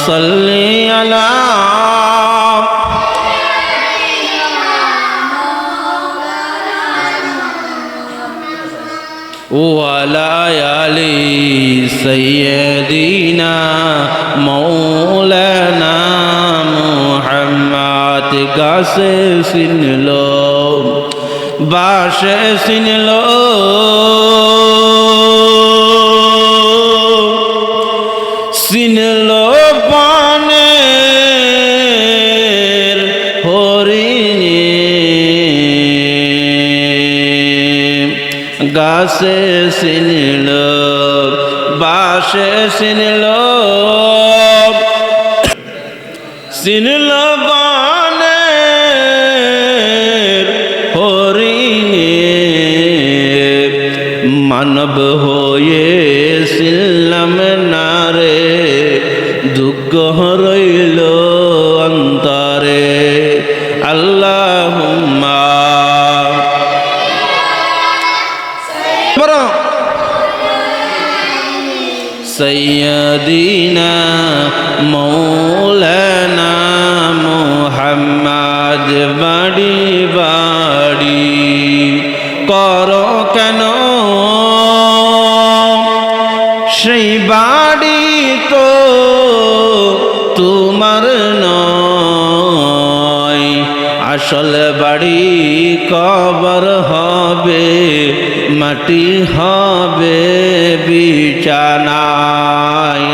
সাল্লি আলা ওয়ালা আলি সাইয়্যিদিনা মাওলানা মুহাম্মদ। গাছে চিনলো বাসে চিনলো চিনলো বনের হরিণী গাছে চিনলো বাসে চিনলো চিনলো বনের হরিণী মানব হয়ে ছিলাম না রে দুঃখ রইল অন্তরে। আল্লাহুম্মা সাইয়্যিদিনা মাওলানা মুহাম্মদ। বাড়ি বাড়ি করো কেন সেই বাড়ি তো তোমার নয়, আসল বাড়ি কবর হবে মাটি হবে বিছানায়।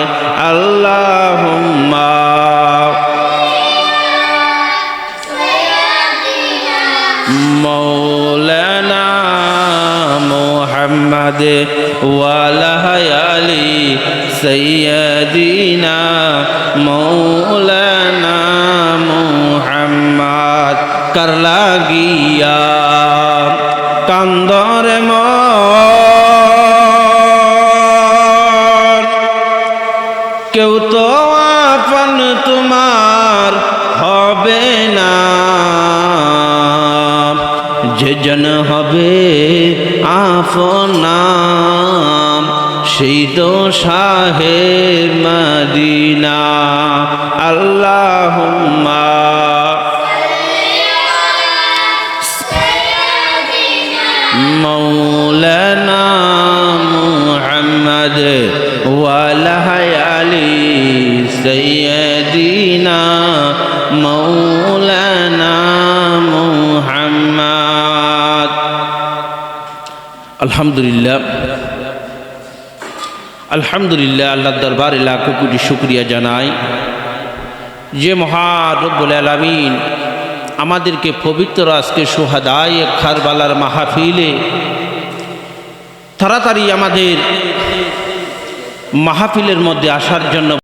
আল্লাহুম্মা মাওলানা মুহাম্মদ ওয়ালা আলি সাইয়্যিদিনা মাওলানা মুহাম্মদ। কার লাগিয়া কান্দরে মন কেউ তো আপন তোমার হবে না, যে জন হবে আপনা সেই তো শাহে মদিনা। আল্লাহুম্মা মাওলানা মুহাম্মদ ওয়ালা আলি সাইয়্যিদিনা মাওলানা মুহাম্মদ। আলহামদুলিল্লাহ আলহামদুলিল্লাহ, আল্লাহর দরবারে লাখো কোটি শুকরিয়া জানাই যে মহান রব্বুল আলামিন আমাদেরকে পবিত্র আজকে শুহাদায়ে কারবালার মাহফিলে তাড়াতাড়ি আমাদের মাহফিলের মধ্যে আসার জন্য